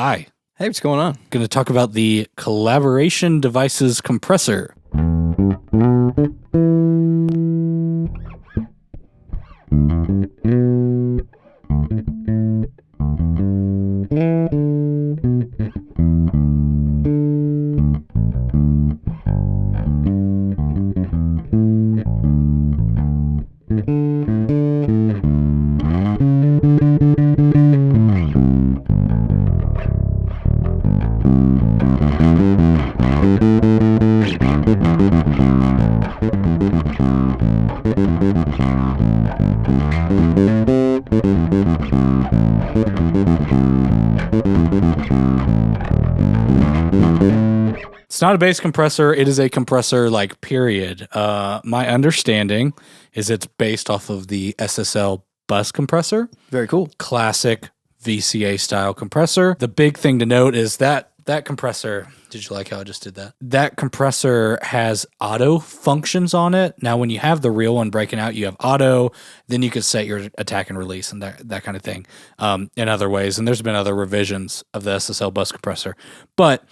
Hi. Hey, what's going on? Going to talk about the Collaboration Devices Compressor. It's not a bass compressor. It is a compressor, period. My understanding is it's based off of the SSL bus compressor. Very cool. Classic VCA style compressor. The big thing to note is that compressor, did you like how I just did that? That compressor has auto functions on it. Now, when you have the real one breaking out, you have auto, then you can set your attack and release and that kind of thing in other ways. And there's been other revisions of the SSL bus compressor. But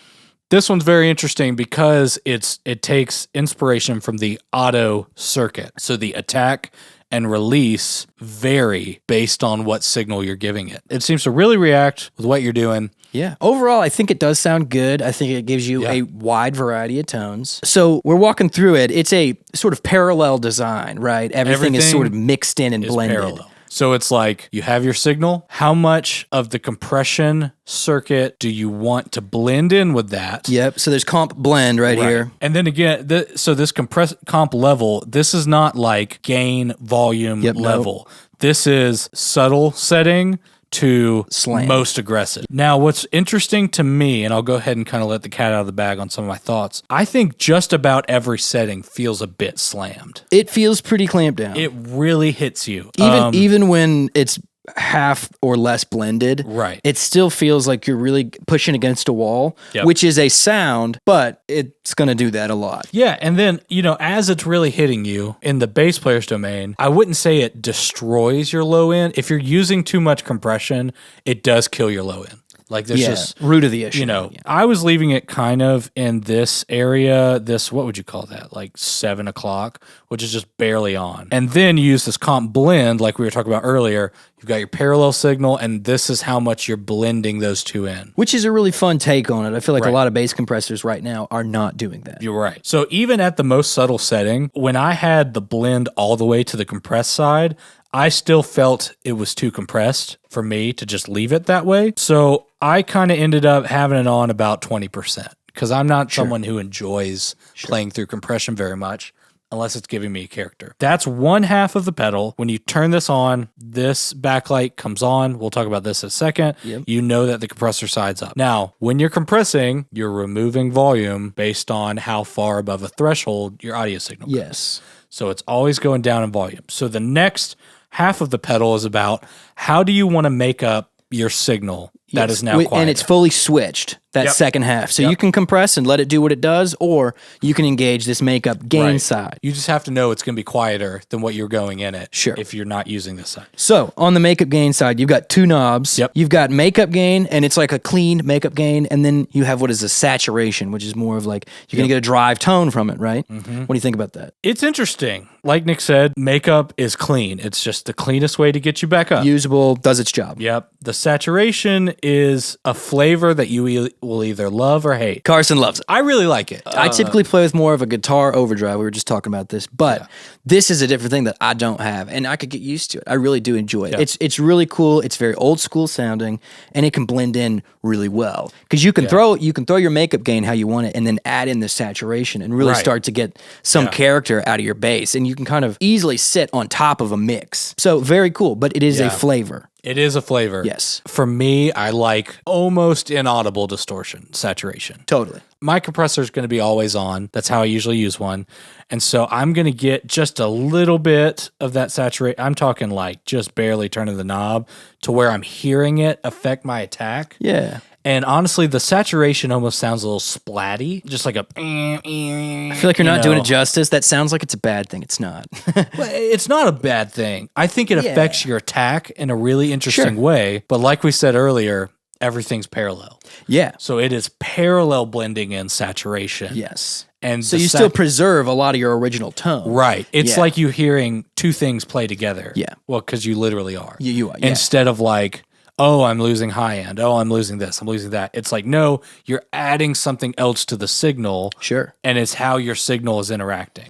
this one's very interesting because it takes inspiration from the auto circuit. So the attack and release vary based on what signal you're giving it. It seems to really react with what you're doing. Yeah. Overall, I think it does sound good. I think it gives you a wide variety of tones. So we're walking through it. It's a sort of parallel design, right? Everything is sort of mixed in and blended. Parallel. So it's like you have your signal. How much of the compression circuit do you want to blend in with that? Yep. So there's comp blend right here. And then again, so this comp level, this is not like gain volume level. This is subtle setting to slam. Most aggressive. Now, what's interesting to me, and I'll go ahead and kind of let the cat out of the bag on some of my thoughts, I think just about every setting feels a bit slammed. It feels pretty clamped down. It really hits you. Even when it's half or less blended, right? It still feels like you're really pushing against a wall, which is a sound, but it's going to do that a lot. Yeah, and then, as it's really hitting you in the bass player's domain, I wouldn't say it destroys your low end. If you're using too much compression, it does kill your low end. Like there's just root of the issue. I was leaving it kind of in this area, what would you call that? Like 7 o'clock, which is just barely on. And then you use this comp blend, like we were talking about earlier. You've got your parallel signal, and this is how much you're blending those two in. Which is a really fun take on it. I feel like a lot of bass compressors right now are not doing that. You're right. So even at the most subtle setting, when I had the blend all the way to the compressed side, I still felt it was too compressed for me to just leave it that way. So I kind of ended up having it on about 20% because I'm not someone who enjoys playing through compression very much unless it's giving me a character. That's one half of the pedal. When you turn this on, this backlight comes on. We'll talk about this in a second. Yep. You know that the compressor side's up. Now, when you're compressing, you're removing volume based on how far above a threshold your audio signal goes. Yes. So it's always going down in volume. So the next half of the pedal is about how do you want to make up your signal that is now quiet. And it's fully switched, that second half. So you can compress and let it do what it does, or you can engage this makeup gain side. You just have to know it's going to be quieter than what you're going in it if you're not using this side. So on the makeup gain side, you've got two knobs. Yep. You've got makeup gain, and it's like a clean makeup gain, and then you have what is a saturation, which is more of like you're going to get a drive tone from it, right? Mm-hmm. What do you think about that? It's interesting. Like Nick said, makeup is clean. It's just the cleanest way to get you back up. Usable, does its job. Yep. The saturation is a flavor that you will either love or hate. Carson loves it. I really like it. I typically play with more of a guitar overdrive. We were just talking about this, but this is a different thing that I don't have, and I could get used to it. I really do enjoy it. Yeah. It's really cool. It's very old school sounding, and it can blend in really well because you can throw your makeup gain how you want it, and then add in the saturation and really start to get some character out of your bass, and you can kind of easily sit on top of a mix. So very cool, but it is a flavor. It is a flavor. Yes. For me, I like almost inaudible distortion, saturation. Totally. My compressor is going to be always on. That's how I usually use one. And so I'm going to get just a little bit of that saturate. I'm talking like just barely turning the knob to where I'm hearing it affect my attack. Yeah. And honestly, the saturation almost sounds a little splatty, just like a. I feel like you're not doing it justice. That sounds like it's a bad thing. It's not. Well, it's not a bad thing. I think it affects your attack in a really interesting way. But like we said earlier, everything's parallel. Yeah. So it is parallel blending and saturation. Yes. And So you still preserve a lot of your original tone. Right. It's like you hearing two things play together. Yeah. Well, because you literally are. You are. Yeah. Instead of like, oh, I'm losing high end. Oh, I'm losing this. I'm losing that. It's like, no, you're adding something else to the signal. Sure. And it's how your signal is interacting.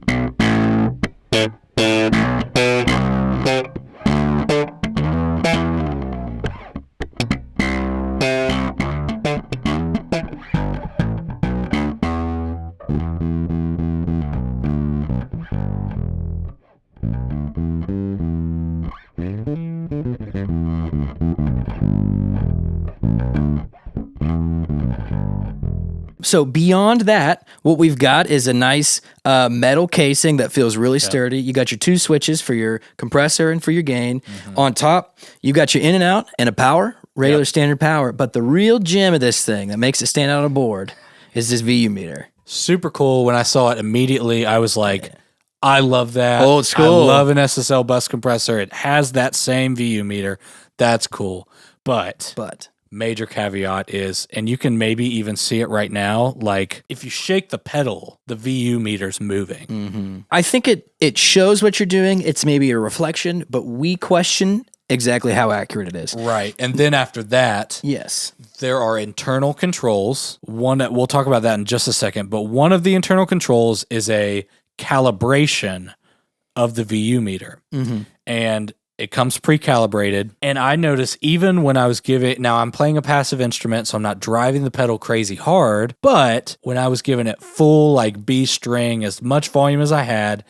So beyond that, what we've got is a nice metal casing that feels really sturdy. You got your two switches for your compressor and for your gain. On top, you got your in and out and a power, regular standard power. But the real gem of this thing that makes it stand out on a board is this VU meter. Super cool. When I saw it immediately, I was like, I love that. Old school. I love an SSL bus compressor. It has that same VU meter. That's cool. But major caveat is, and you can maybe even see it right now, like if you shake the pedal, the VU meter's moving. I think it shows what you're doing. It's maybe a reflection, but we question exactly how accurate it is. Right. And then after that, Yes. there are internal controls. We'll talk about that in just a second, but one of the internal controls is a calibration of the VU meter. And it comes pre-calibrated. And I notice even when I was now I'm playing a passive instrument, so I'm not driving the pedal crazy hard, but when I was giving it full like B string, as much volume as I had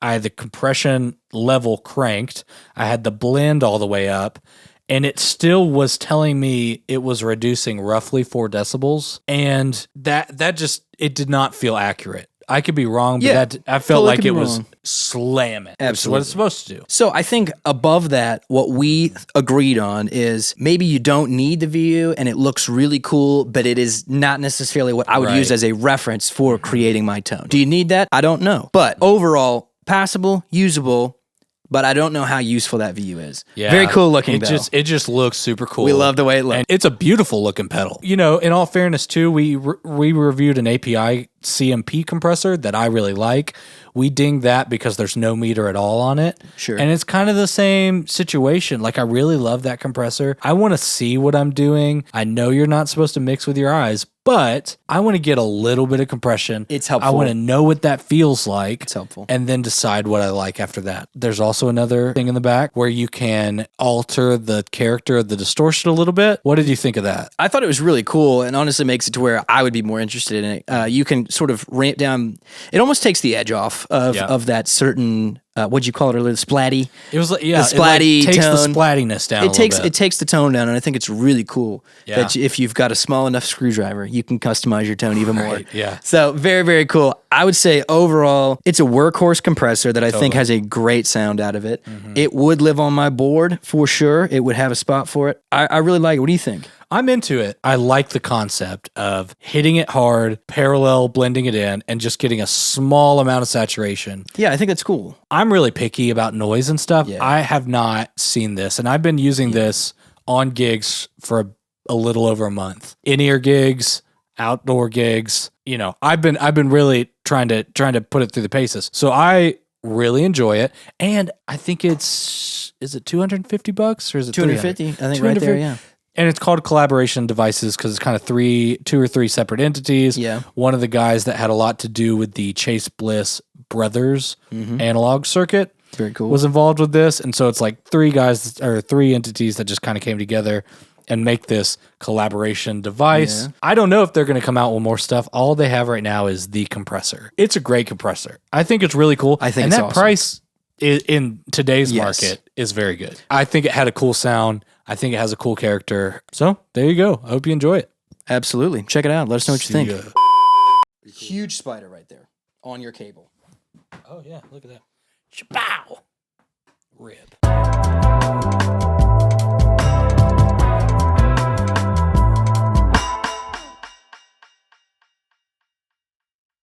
the compression level cranked, I had the blend all the way up, and it still was telling me it was reducing roughly 4 decibels. And that just, it did not feel accurate. I could be wrong, but I felt totally like could it be was wrong. slam it. Absolutely. What it's supposed to do. So I think above that, what we agreed on is maybe you don't need the VU and it looks really cool, but it is not necessarily what I would use as a reference for creating my tone. Do you need that? I don't know. But overall, passable, usable, but I don't know how useful that VU is. Yeah. Very cool looking though. It just looks super cool. We love the way it looks. And it's a beautiful looking pedal. You know, in all fairness too, we reviewed an API CMP compressor that I really like. We dinged that because there's no meter at all on it. Sure. And it's kind of the same situation. Like, I really love that compressor. I want to see what I'm doing. I know you're not supposed to mix with your eyes, but I want to get a little bit of compression. It's helpful. I want to know what that feels like. It's helpful. And then decide what I like after that. There's also another thing in the back where you can alter the character of the distortion a little bit. What did you think of that? I thought it was really cool and honestly makes it to where I would be more interested in it. You can sort of ramp down. It almost takes the edge off of that certain, what'd you call it earlier? The splatty. It was like, the splatty it takes tone. the splattiness down. It takes the tone down, and I think it's really cool that if you've got a small enough screwdriver, you can customize your tone even more. Yeah. So very, very cool. I would say overall, it's a workhorse compressor that I think has a great sound out of it. It would live on my board for sure. It would have a spot for it. I really like it. What do you think? I'm into it. I like the concept of hitting it hard, parallel blending it in, and just getting a small amount of saturation. Yeah, I think that's cool. I'm really picky about noise and stuff. Yeah. I have not seen this, and I've been using this on gigs for a little over a month. In-ear gigs, outdoor gigs. You know, I've been really trying to put it through the paces. So I really enjoy it, and I think is it $250 or is it $250? I think right there, yeah. And it's called Collaboration Devices because it's kind of two or three separate entities. Yeah. One of the guys that had a lot to do with the Chase Bliss Brothers analog circuit Very cool. was involved with this. And so it's like three entities that just kind of came together and make this collaboration device. Yeah. I don't know if they're going to come out with more stuff. All they have right now is the compressor. It's a great compressor. I think it's really cool. I think and it's that awesome. price in today's market is very good. I think it had a cool sound. I think it has a cool character. So there you go. I hope you enjoy it. Absolutely. Check it out. Let us know what you think. ya. Huge spider right there on your cable. Oh, yeah. Look at that. Shabow. Rib.